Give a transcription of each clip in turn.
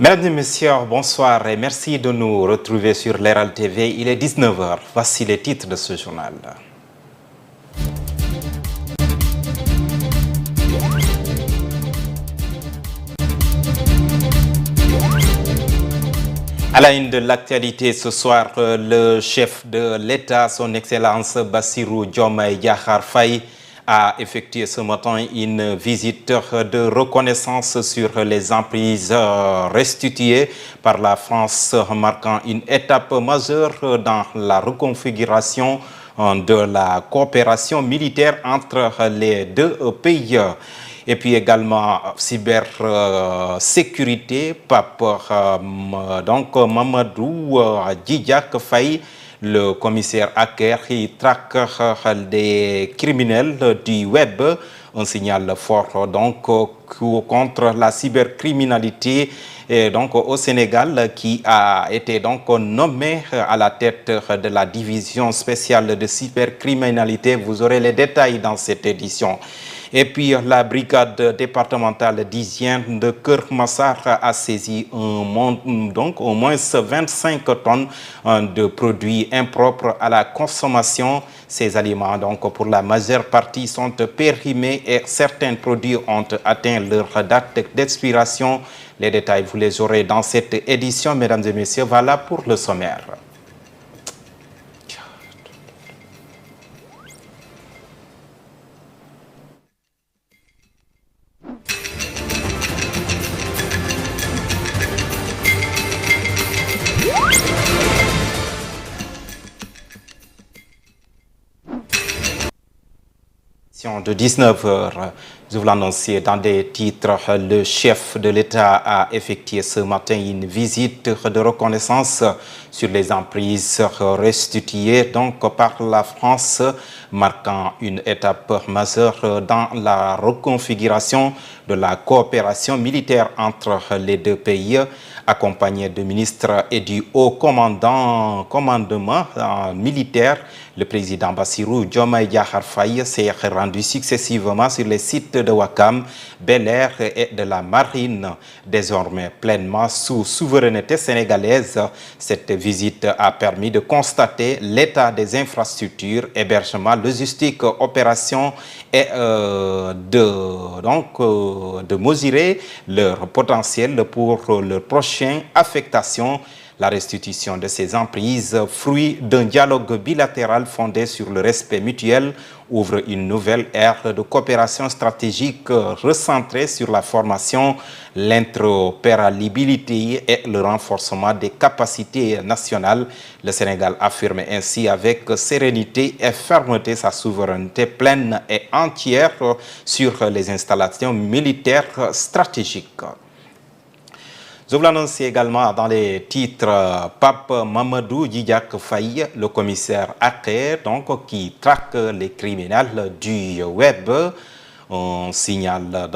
Mesdames et messieurs, bonsoir et merci de nous retrouver sur l'Herald TV. Il est 19h. Voici les titres de ce journal. À la une de l'actualité ce soir, le chef de l'État, son Excellence Bassirou Diomaye Diakhar Faye, a effectué ce matin une visite de reconnaissance sur les emprises restituées par la France, marquant une étape majeure dans la reconfiguration de la coopération militaire entre les deux pays. Et puis également cybersécurité, Mamadou Djidiack Faye, le commissaire hacker qui traque des criminels du web, un signal fort donc contre la cybercriminalité au Sénégal, qui a été donc nommé à la tête de la division spéciale de cybercriminalité. Vous aurez les détails dans cette édition. Et puis la brigade départementale d'hygiène de Keur Massar a saisi au moins 25 tonnes de produits impropres à la consommation. Ces aliments, pour la majeure partie, sont périmés et certains produits ont atteint leur date d'expiration. Les détails, vous les aurez dans cette édition, mesdames et messieurs. Voilà pour le sommaire. De 19h, je vous l'annonçais dans des titres, le chef de l'État a effectué ce matin une visite de reconnaissance sur les emprises restituées par la France, marquant une étape majeure dans la reconfiguration de la coopération militaire entre les deux pays. Accompagné de ministres et du haut commandement militaire, le président Bassirou Diomaye Diakhar Faye s'est rendu successivement sur les sites de Ouakam, Bel-Air et de la Marine, désormais pleinement sous souveraineté sénégalaise. Cette visite a permis de constater l'état des infrastructures, hébergement, logistique, opération et de mesurer leur potentiel pour leur prochaine affectation. La restitution de ces emprises, fruit d'un dialogue bilatéral fondé sur le respect mutuel, ouvre une nouvelle ère de coopération stratégique recentrée sur la formation, l'interopérabilité et le renforcement des capacités nationales. Le Sénégal affirme ainsi avec sérénité et fermeté sa souveraineté pleine et entière sur les installations militaires stratégiques. Je vous l'annonce également dans les titres, Pape Mamadou Djidiack Faye, le commissaire hacker, qui traque les criminels du web. Un signal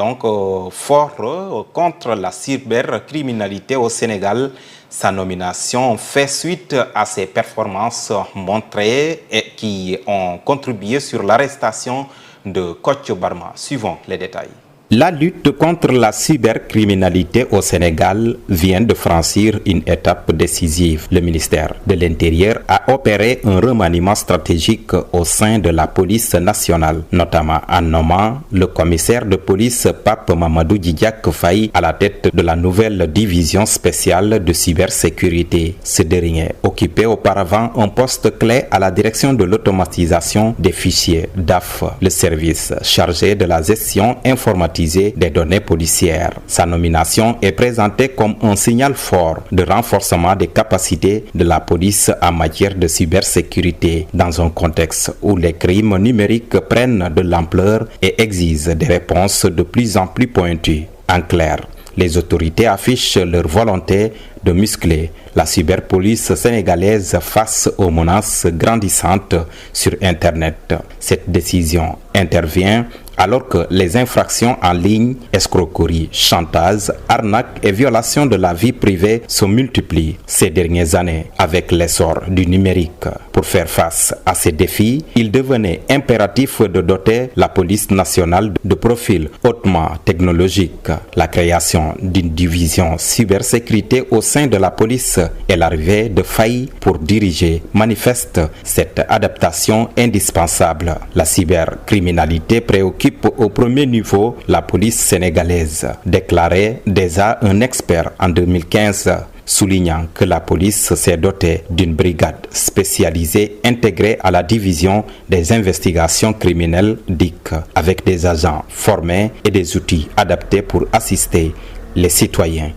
fort contre la cybercriminalité au Sénégal. Sa nomination fait suite à ses performances montrées et qui ont contribué sur l'arrestation de Kocc Barma. Suivons les détails. La lutte contre la cybercriminalité au Sénégal vient de franchir une étape décisive. Le ministère de l'Intérieur a opéré un remaniement stratégique au sein de la police nationale, notamment en nommant le commissaire de police Pape Mamadou Djidiack Faye à la tête de la nouvelle division spéciale de cybersécurité. Ce dernier occupait auparavant un poste clé à la direction de l'automatisation des fichiers DAF, le service chargé de la gestion informatique des données policières. Sa nomination est présentée comme un signal fort de renforcement des capacités de la police en matière de cybersécurité dans un contexte où les crimes numériques prennent de l'ampleur et exigent des réponses de plus en plus pointues. En clair, les autorités affichent leur volonté de muscler la cyberpolice sénégalaise face aux menaces grandissantes sur Internet. Cette décision intervient alors que les infractions en ligne, escroquerie, chantage, arnaque et violation de la vie privée se multiplient ces dernières années avec l'essor du numérique. Pour faire face à ces défis, il devenait impératif de doter la police nationale de profils hautement technologiques. La création d'une division cybersécurité au sein de la police et l'arrivée de failles pour diriger manifeste cette adaptation indispensable. La cybercriminalité préoccupe au premier niveau la police sénégalaise, déclarait déjà un expert en 2015, soulignant que la police s'est dotée d'une brigade spécialisée intégrée à la division des investigations criminelles DIC, avec des agents formés et des outils adaptés pour assister les citoyens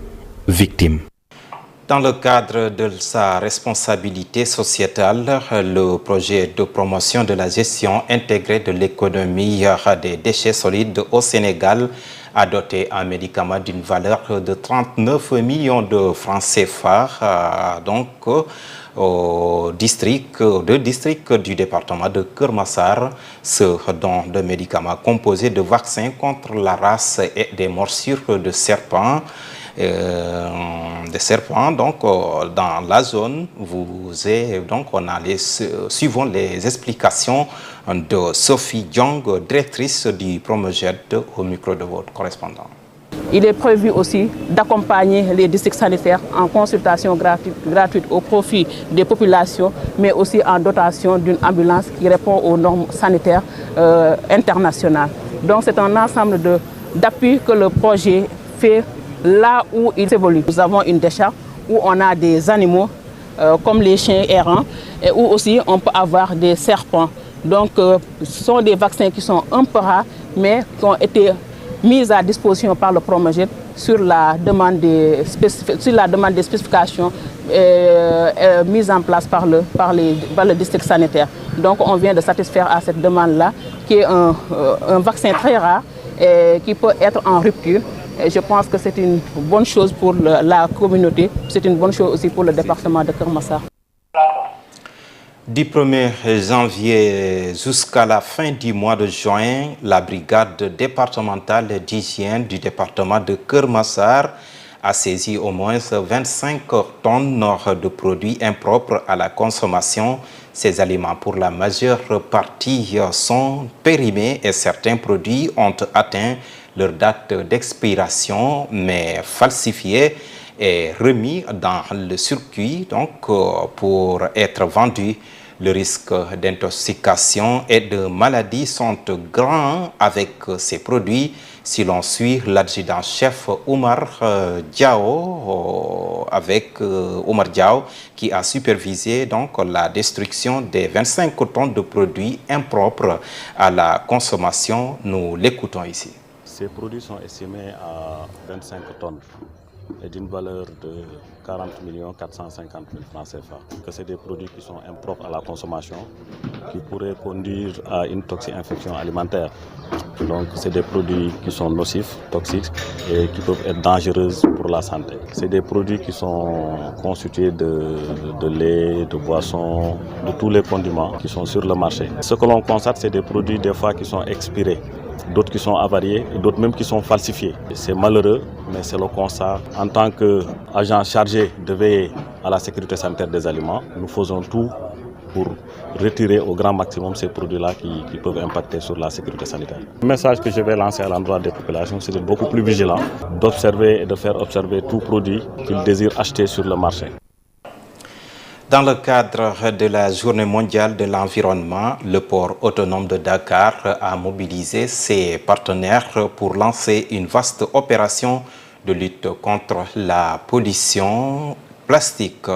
victimes. Dans le cadre de sa responsabilité sociétale, le projet de promotion de la gestion intégrée de l'économie des déchets solides au Sénégal a doté un médicament d'une valeur de 39 millions de francs CFA, au district du département de Keur Massar, ce don de médicaments composé de vaccins contre la race et des morsures de serpents. Dans la zone, suivons les explications de Sophie Diong, directrice du Promojet, au micro de votre correspondant. Il est prévu aussi d'accompagner les districts sanitaires en consultation gratuite au profit des populations, mais aussi en dotation d'une ambulance qui répond aux normes sanitaires internationales. Donc c'est un ensemble d'appuis que le projet fait là où il évolue. Nous avons une décharge où on a des animaux comme les chiens errants et où aussi on peut avoir des serpents. Donc ce sont des vaccins qui sont un peu rares mais qui ont été mis à disposition par le Promojet sur la demande des spécifications mises en place par le district sanitaire. Donc on vient de satisfaire à cette demande-là qui est un vaccin très rare et qui peut être en rupture. Et je pense que c'est une bonne chose pour la communauté, c'est une bonne chose aussi pour le département de Keur Massar. Du 1er janvier jusqu'à la fin du mois de juin, la brigade départementale d'hygiène du département de Keur Massar a saisi au moins 25 tonnes de produits impropres à la consommation. Ces aliments, pour la majeure partie, sont périmés et certains produits ont atteint leur date d'expiration, mais falsifiés et remis dans le circuit pour être vendus. Le risque d'intoxication et de maladie sont grands avec ces produits. Si l'on suit l'adjudant-chef Oumar Diao, qui a supervisé la destruction des 25 tonnes de produits impropres à la consommation, nous l'écoutons ici. Ces produits sont estimés à 25 tonnes et d'une valeur de 40 450 000 francs CFA. C'est des produits qui sont impropres à la consommation, qui pourraient conduire à une toxi-infection alimentaire. Donc c'est des produits qui sont nocifs, toxiques et qui peuvent être dangereux pour la santé. C'est des produits qui sont constitués de lait, de boissons, de tous les condiments qui sont sur le marché. Ce que l'on constate, c'est des produits des fois qui sont expirés, d'autres qui sont avariés et d'autres même qui sont falsifiés. C'est malheureux, mais c'est le constat. En tant qu'agent chargé de veiller à la sécurité sanitaire des aliments, nous faisons tout pour retirer au grand maximum ces produits-là qui peuvent impacter sur la sécurité sanitaire. Le message que je vais lancer à l'endroit des populations, c'est d'être beaucoup plus vigilant, d'observer et de faire observer tout produit qu'ils désirent acheter sur le marché. Dans le cadre de la Journée mondiale de l'environnement, le port autonome de Dakar a mobilisé ses partenaires pour lancer une vaste opération de lutte contre la pollution plastique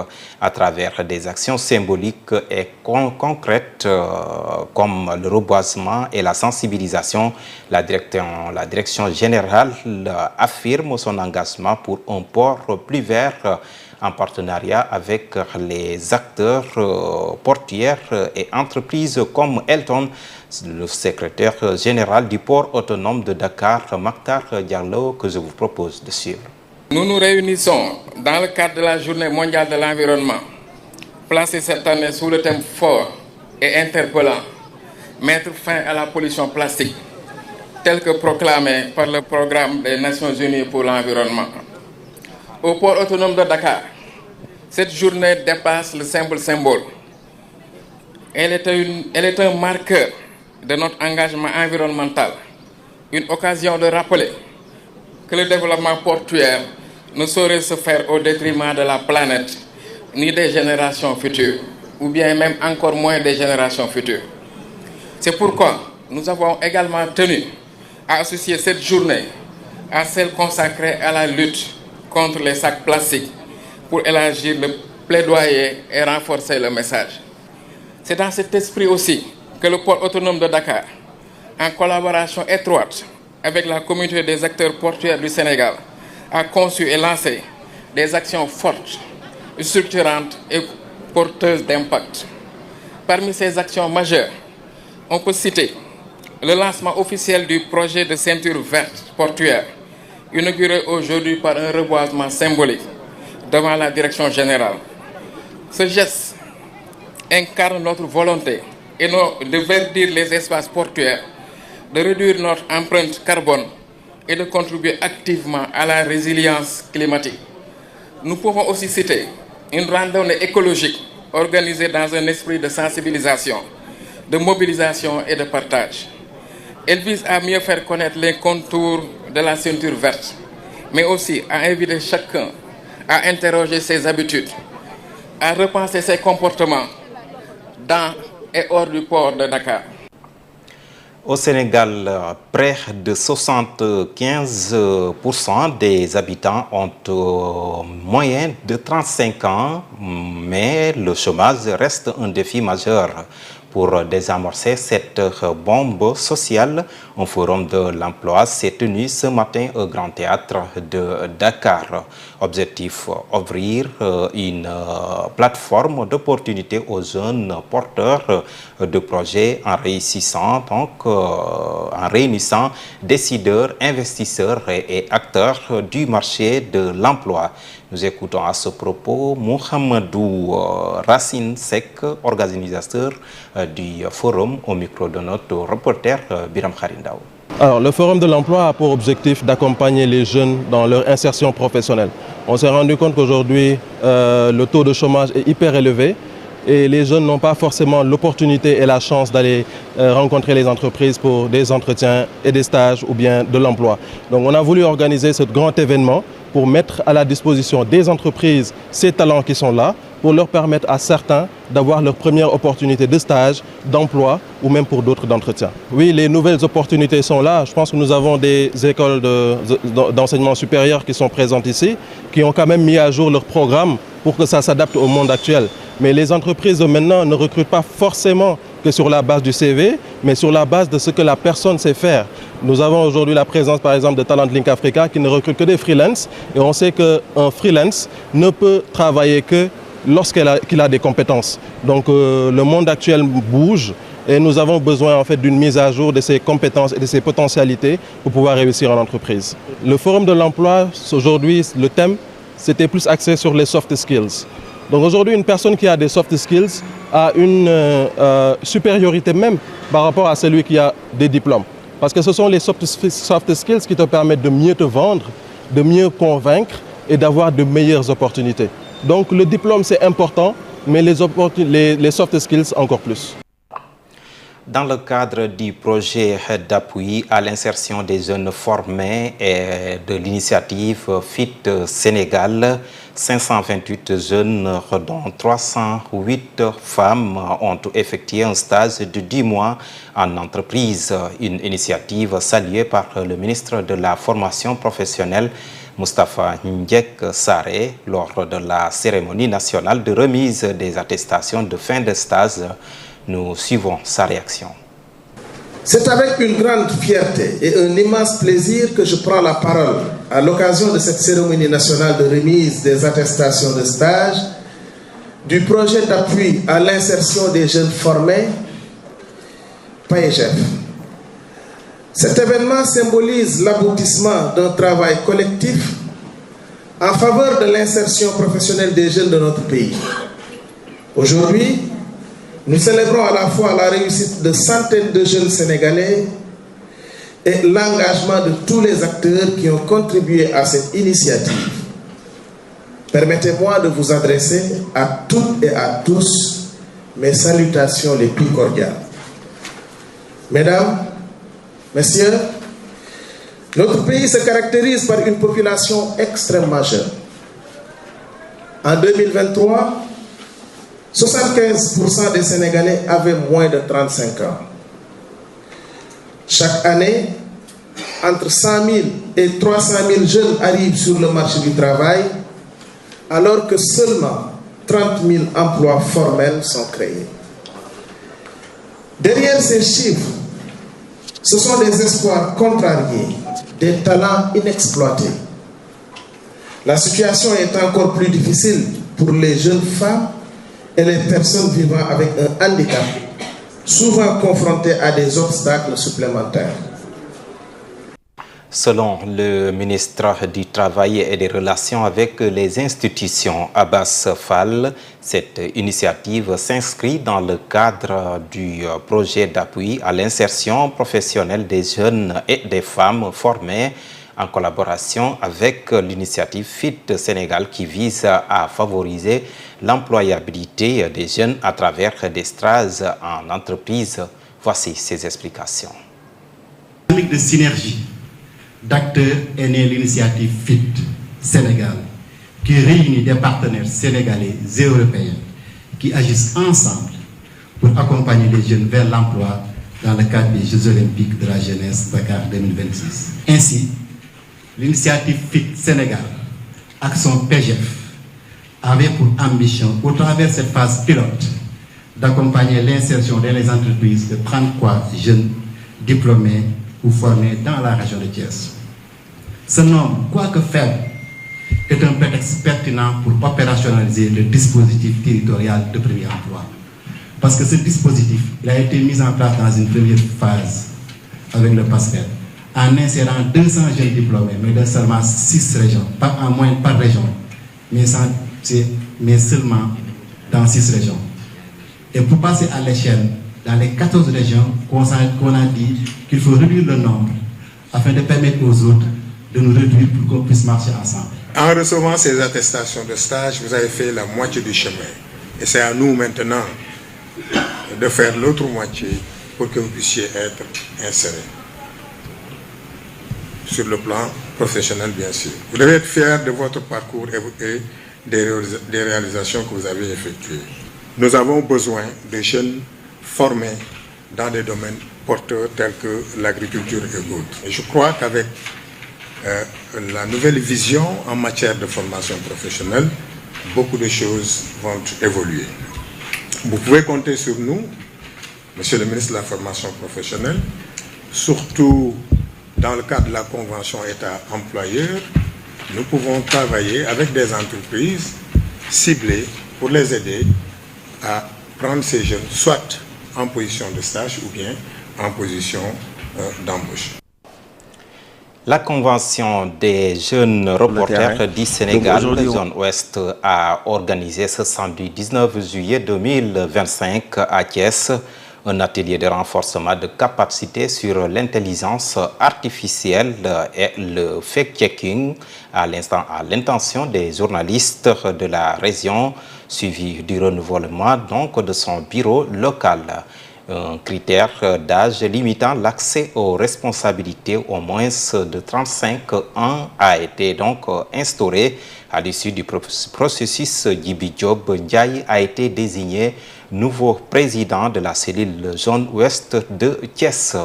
à travers des actions symboliques et concrètes comme le reboisement et la sensibilisation. La direction générale affirme son engagement pour un port plus vert en partenariat avec les acteurs portuaires et entreprises comme Elton. Le secrétaire général du port autonome de Dakar, Maktar Diallo, que je vous propose de suivre. Nous nous réunissons dans le cadre de la Journée mondiale de l'environnement, placée cette année sous le thème fort et interpellant, mettre fin à la pollution plastique. tel que proclamé par le programme des Nations Unies pour l'environnement. Au port autonome de Dakar, cette journée dépasse le simple symbole. Elle est un marqueur de notre engagement environnemental, une occasion de rappeler que le développement portuaire ne saurait se faire au détriment de la planète, ni des générations futures, ou bien même encore moins des générations futures. C'est pourquoi nous avons également tenu à associer cette journée à celle consacrée à la lutte contre les sacs plastiques pour élargir le plaidoyer et renforcer le message. C'est dans cet esprit aussi que le port autonome de Dakar, en collaboration étroite avec la communauté des acteurs portuaires du Sénégal, a conçu et lancé des actions fortes, structurantes et porteuses d'impact. Parmi ces actions majeures, on peut citer le lancement officiel du projet de ceinture verte portuaire, inauguré aujourd'hui par un reboisement symbolique devant la direction générale. Ce geste incarne notre volonté de verdir les espaces portuaires, de réduire notre empreinte carbone et de contribuer activement à la résilience climatique. Nous pouvons aussi citer une randonnée écologique organisée dans un esprit de sensibilisation, de mobilisation et de partage. Elle vise à mieux faire connaître les contours de la ceinture verte, mais aussi à inviter chacun à interroger ses habitudes, à repenser ses comportements dans et hors du port de Dakar. Au Sénégal, près de 75% des habitants ont moyen de 35 ans, mais le chômage reste un défi majeur. Pour désamorcer cette bombe sociale, un forum de l'emploi s'est tenu ce matin au Grand Théâtre de Dakar. Objectif, ouvrir une plateforme d'opportunités aux jeunes porteurs de projets en réunissant décideurs, investisseurs et acteurs du marché de l'emploi. Nous écoutons à ce propos Mohamedou Racine Sek, organisateur du forum, au micro de notre reporter Biram Kharindao. Alors, le Forum de l'emploi a pour objectif d'accompagner les jeunes dans leur insertion professionnelle. On s'est rendu compte qu'aujourd'hui, le taux de chômage est hyper élevé et les jeunes n'ont pas forcément l'opportunité et la chance d'aller rencontrer les entreprises pour des entretiens et des stages ou bien de l'emploi. Donc, on a voulu organiser ce grand événement pour mettre à la disposition des entreprises ces talents qui sont là, pour leur permettre à certains d'avoir leur première opportunité de stage, d'emploi ou même pour d'autres d'entretien. Oui, les nouvelles opportunités sont là. Je pense que nous avons des écoles d'enseignement supérieur qui sont présentes ici, qui ont quand même mis à jour leur programme pour que ça s'adapte au monde actuel. Mais les entreprises de maintenant ne recrutent pas forcément que sur la base du CV, mais sur la base de ce que la personne sait faire. Nous avons aujourd'hui la présence par exemple de Talent Link Africa qui ne recrute que des freelances et on sait qu'un freelance ne peut travailler que lorsqu'il a des compétences. Donc le monde actuel bouge et nous avons besoin en fait d'une mise à jour de ces compétences et de ces potentialités pour pouvoir réussir en entreprise. Le Forum de l'emploi, aujourd'hui, le thème, c'était plus axé sur les soft skills. Donc aujourd'hui, une personne qui a des soft skills a une supériorité même par rapport à celui qui a des diplômes. Parce que ce sont les soft skills qui te permettent de mieux te vendre, de mieux convaincre et d'avoir de meilleures opportunités. Donc le diplôme c'est important, mais les soft skills encore plus. Dans le cadre du projet d'appui à l'insertion des jeunes formés et de l'initiative FIT Sénégal, 528 jeunes, dont 308 femmes, ont effectué un stage de 10 mois en entreprise. Une initiative saluée par le ministre de la Formation professionnelle, Moustapha Ndiek Sarré, lors de la cérémonie nationale de remise des attestations de fin de stage. Nous suivons sa réaction. C'est avec une grande fierté et un immense plaisir que je prends la parole à l'occasion de cette cérémonie nationale de remise des attestations de stage du projet d'appui à l'insertion des jeunes formés, PAEJEF. Cet événement symbolise l'aboutissement d'un travail collectif en faveur de l'insertion professionnelle des jeunes de notre pays. Aujourd'hui, nous célébrons à la fois la réussite de centaines de jeunes Sénégalais et l'engagement de tous les acteurs qui ont contribué à cette initiative, permettez-moi de vous adresser à toutes et à tous mes salutations les plus cordiales. Mesdames, Messieurs, notre pays se caractérise par une population extrêmement jeune. En 2023, 75% des Sénégalais avaient moins de 35 ans. Chaque année, entre 100 000 et 300 000 jeunes arrivent sur le marché du travail, alors que seulement 30 000 emplois formels sont créés. Derrière ces chiffres, ce sont des espoirs contrariés, des talents inexploités. La situation est encore plus difficile pour les jeunes femmes et les personnes vivant avec un handicap, souvent confrontées à des obstacles supplémentaires. Selon le ministre du Travail et des Relations avec les institutions, Abbas Fall, cette initiative s'inscrit dans le cadre du projet d'appui à l'insertion professionnelle des jeunes et des femmes formées en collaboration avec l'initiative FIT Sénégal qui vise à favoriser l'employabilité des jeunes à travers des stages en entreprise. Voici ses explications. De synergie d'acteurs est née l'initiative FIT Sénégal qui réunit des partenaires sénégalais et européens qui agissent ensemble pour accompagner les jeunes vers l'emploi dans le cadre des Jeux olympiques de la jeunesse Dakar 2026. Ainsi, l'initiative FIT Sénégal, avec son PGF, avait pour ambition, au travers de cette phase pilote, d'accompagner l'insertion dans les entreprises de 33 jeunes diplômés ou formés dans la région de Thiès. Ce nombre, quoique faible, est un prétexte pertinent pour opérationnaliser le dispositif territorial de premier emploi. Parce que ce dispositif il a été mis en place dans une première phase avec le PASPEL, en insérant 200 jeunes diplômés, mais de seulement 6 régions, pas en moins par région, mais seulement dans 6 régions. Et pour passer à l'échelle, dans les 14 régions, qu'on a dit qu'il faut réduire le nombre afin de permettre aux autres de nous réduire pour qu'on puisse marcher ensemble. En recevant ces attestations de stage, vous avez fait la moitié du chemin. Et c'est à nous maintenant de faire l'autre moitié pour que vous puissiez être insérés. Sur le plan professionnel, bien sûr. Vous devez être fiers de votre parcours et des réalisations que vous avez effectuées. Nous avons besoin de jeunes formés dans des domaines porteurs tels que l'agriculture et autres. Et je crois qu'avec la nouvelle vision en matière de formation professionnelle, beaucoup de choses vont évoluer. Vous pouvez compter sur nous, Monsieur le ministre de la Formation professionnelle, surtout dans le cadre de la convention État-employeur. Nous pouvons travailler avec des entreprises ciblées pour les aider à prendre ces jeunes, soit en position de stage ou bien en position d'embauche. La Convention des jeunes reporters du Sénégal, zone ouest, a organisé ce samedi 19 juillet 2025 à Thiès un atelier de renforcement de capacité sur l'intelligence artificielle et le fact-checking à l'intention des journalistes de la région, suivi du renouvellement donc de son bureau local. Un critère d'âge limitant l'accès aux responsabilités au moins de 35 ans a été donc instauré. À l'issue du processus, Djibi Diop Ndiaye a été désigné nouveau président de la cellule zone ouest de Thiès.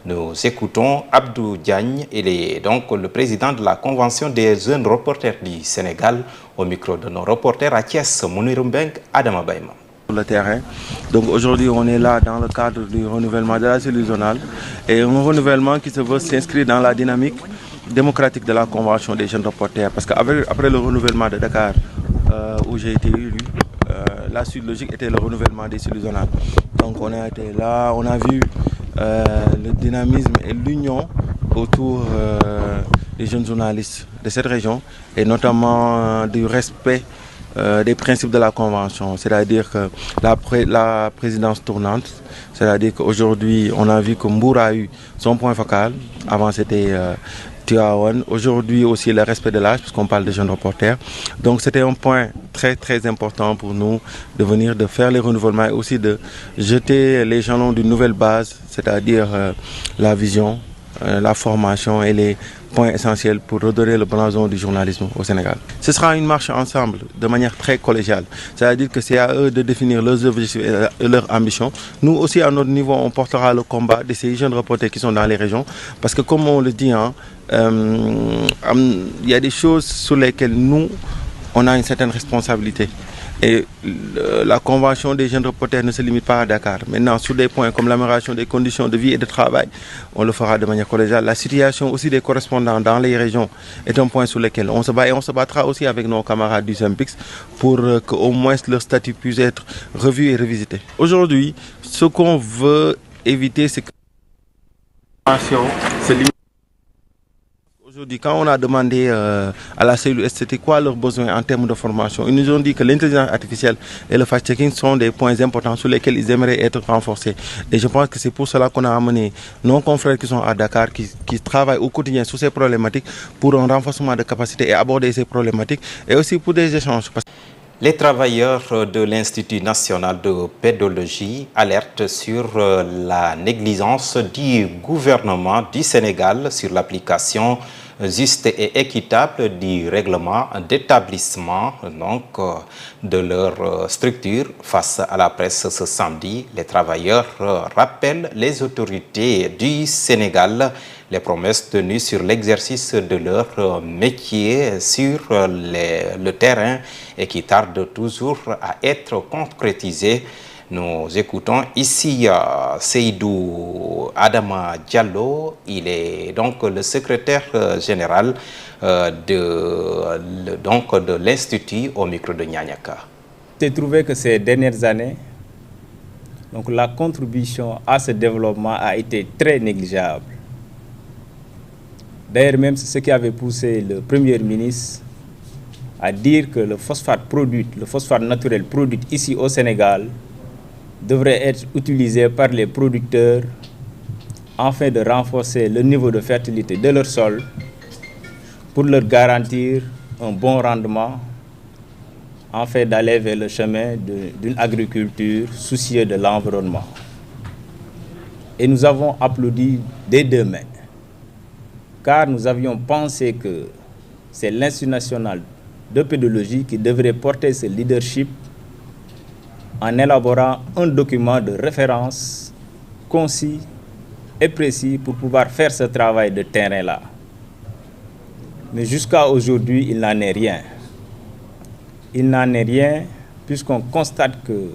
Nous écoutons Abdou Diagne, il est donc le président de la Convention des jeunes reporters du Sénégal, au micro de nos reporters à Thiès, Mounirou Mbeng, Adama Baïma. Le terrain. Donc aujourd'hui on est là dans le cadre du renouvellement de la cellule zonale et un renouvellement qui se veut s'inscrire dans la dynamique démocratique de la Convention des jeunes reporters, parce qu'après le renouvellement de Dakar où j'ai été élu, la suite logique était le renouvellement des cellules zonales. Donc on a été là, on a vu le dynamisme et l'union autour des jeunes journalistes de cette région et notamment du respect des principes de la Convention, c'est-à-dire que la présidence tournante, c'est-à-dire qu'aujourd'hui, on a vu que Mbour a eu son point focal. Avant, c'était Tivaouane. Aujourd'hui aussi, le respect de l'âge, puisqu'on parle de jeunes reporters. Donc, c'était un point très, très important pour nous de faire les renouvellements et aussi de jeter les jalons d'une nouvelle base, c'est-à-dire la vision, la formation et les points essentiels pour redorer le blason du journalisme au Sénégal. Ce sera une marche ensemble de manière très collégiale. C'est-à-dire que c'est à eux de définir leurs objectifs et leurs ambitions. Nous aussi, à notre niveau, on portera le combat de ces jeunes reporters qui sont dans les régions. Parce que comme on le dit, il y a des choses sur lesquelles nous, on a une certaine responsabilité. Et la convention des jeunes reporters ne se limite pas à Dakar. Maintenant, sur des points comme l'amélioration des conditions de vie et de travail, on le fera de manière collégiale. La situation aussi des correspondants dans les régions est un point sur lequel on se bat et on se battra aussi avec nos camarades du SYNPICS pour qu'au moins leur statut puisse être revu et revisité. Aujourd'hui, ce qu'on veut éviter, c'est que la formation se limite. Aujourd'hui, quand on a demandé à la cellule, c'était quoi leurs besoins en termes de formation, ils nous ont dit que l'intelligence artificielle et le fact-checking sont des points importants sur lesquels ils aimeraient être renforcés. Et je pense que c'est pour cela qu'on a amené nos confrères qui sont à Dakar, qui travaillent au quotidien sur ces problématiques pour un renforcement de capacité et aborder ces problématiques et aussi pour des échanges. Les travailleurs de l'Institut national de pédologie alertent sur la négligence du gouvernement du Sénégal sur l'application juste et équitable du règlement d'établissement de leur structure. Face à la presse ce samedi, les travailleurs rappellent les autorités du Sénégal les promesses tenues sur l'exercice de leur métier sur le terrain et qui tardent toujours à être concrétisées. Nous écoutons ici Seydou Adama Diallo, il est donc le secrétaire général de l'Institut au micro de Nyanyaka. J'ai trouvé que ces dernières années, donc la contribution à ce développement a été très négligeable. D'ailleurs, même c'est ce qui avait poussé le Premier ministre à dire que le phosphate naturel produit ici au Sénégal, devrait être utilisé par les producteurs afin de renforcer le niveau de fertilité de leur sol pour leur garantir un bon rendement afin d'aller vers le chemin d'une agriculture soucieuse de l'environnement. Et nous avons applaudi des deux mains, car nous avions pensé que c'est l'Institut national de pédologie qui devrait porter ce leadership en élaborant un document de référence concis et précis pour pouvoir faire ce travail de terrain-là. Mais jusqu'à aujourd'hui, il n'en est rien. Il n'en est rien puisqu'on constate que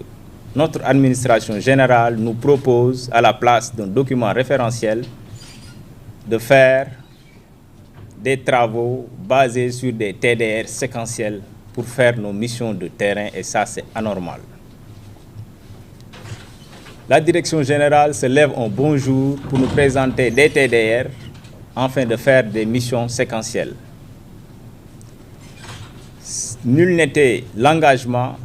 notre administration générale nous propose, à la place d'un document référentiel, de faire des travaux basés sur des TDR séquentiels pour faire nos missions de terrain, et ça, c'est anormal. La direction générale se lève un bon jour pour nous présenter des TDR afin de faire des missions séquentielles. Nul n'était l'engagement,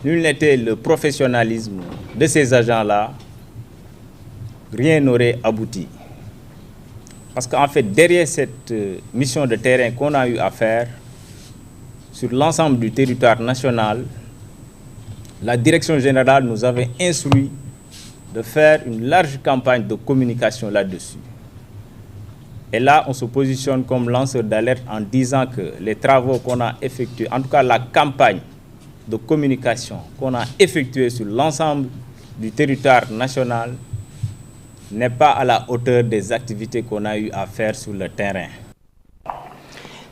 nul n'était le professionnalisme de ces agents-là, rien n'aurait abouti. Parce qu'en fait, derrière cette mission de terrain qu'on a eu à faire sur l'ensemble du territoire national, la direction générale nous avait instruit de faire une large campagne de communication là-dessus. Et là, on se positionne comme lanceur d'alerte en disant que les travaux qu'on a effectués, en tout cas la campagne de communication qu'on a effectuée sur l'ensemble du territoire national, n'est pas à la hauteur des activités qu'on a eu à faire sur le terrain.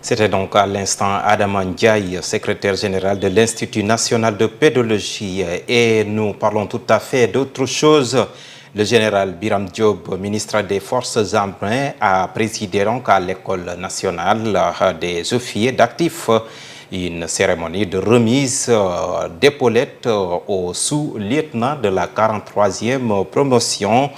C'était donc à l'instant Adama Ndiaye, secrétaire général de l'Institut national de pédologie. Et nous parlons tout à fait d'autre chose. Le général Biram Diop, ministre des Forces armées, a présidé donc à l'École nationale des officiers d'actifs une cérémonie de remise d'épaulettes aux sous-lieutenants de la 43e promotion.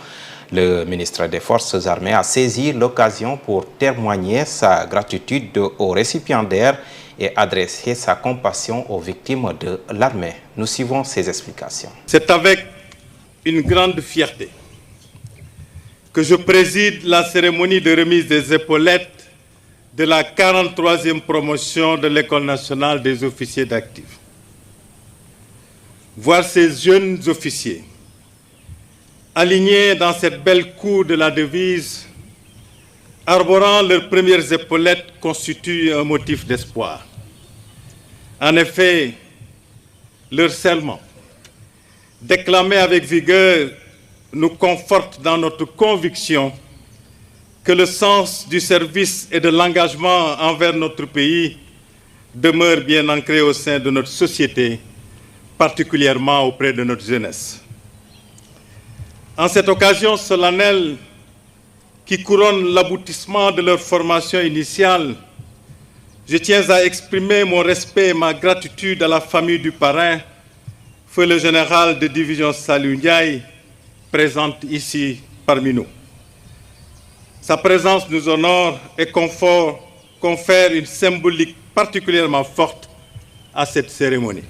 Le ministre des Forces armées a saisi l'occasion pour témoigner sa gratitude aux récipiendaires et adressé sa compassion aux victimes de l'armée. Nous suivons ses explications. C'est avec une grande fierté que je préside la cérémonie de remise des épaulettes de la 43e promotion de l'École nationale des officiers d'actifs. Voir ces jeunes officiers alignés dans cette belle cour de la devise, arborant leurs premières épaulettes, constitue un motif d'espoir. En effet, leur serment, déclamé avec vigueur, nous conforte dans notre conviction que le sens du service et de l'engagement envers notre pays demeure bien ancré au sein de notre société, particulièrement auprès de notre jeunesse. En cette occasion solennelle qui couronne l'aboutissement de leur formation initiale, je tiens à exprimer mon respect et ma gratitude à la famille du parrain, feu le général de division Saliou Ndiaye, présente ici parmi nous. Sa présence nous honore et confère une symbolique particulièrement forte à cette cérémonie.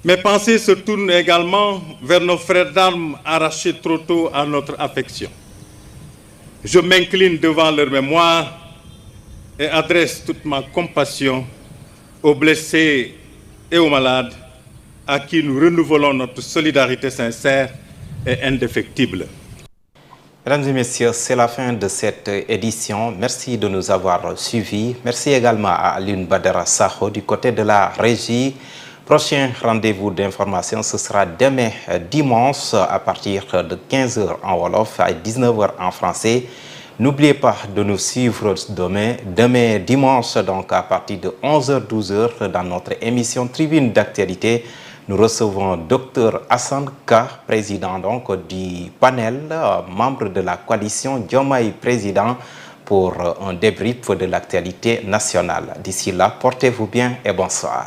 Mes pensées se tournent également vers nos frères d'armes arrachés trop tôt à notre affection. Je m'incline devant leur mémoire et adresse toute ma compassion aux blessés et aux malades à qui nous renouvelons notre solidarité sincère et indéfectible. Mesdames et messieurs, c'est la fin de cette édition. Merci de nous avoir suivis. Merci également à Alioune Badara Sakho du côté de la régie. Prochain rendez-vous d'information, ce sera demain dimanche à partir de 15h en Wolof à 19h en français. N'oubliez pas de nous suivre demain dimanche, donc à partir de 11h-12h dans notre émission Tribune d'actualité. Nous recevons Dr Hassan K, président donc du panel, membre de la coalition Diomaye Président, pour un débrief de l'actualité nationale. D'ici là, portez-vous bien et bonsoir.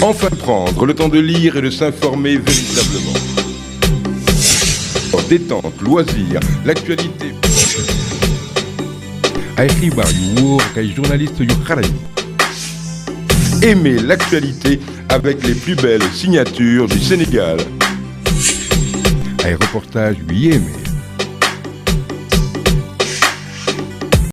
Enfin prendre le temps de lire et de s'informer véritablement. Détente, loisirs, l'actualité. Journaliste Aimez l'actualité avec les plus belles signatures du Sénégal. Reportage 8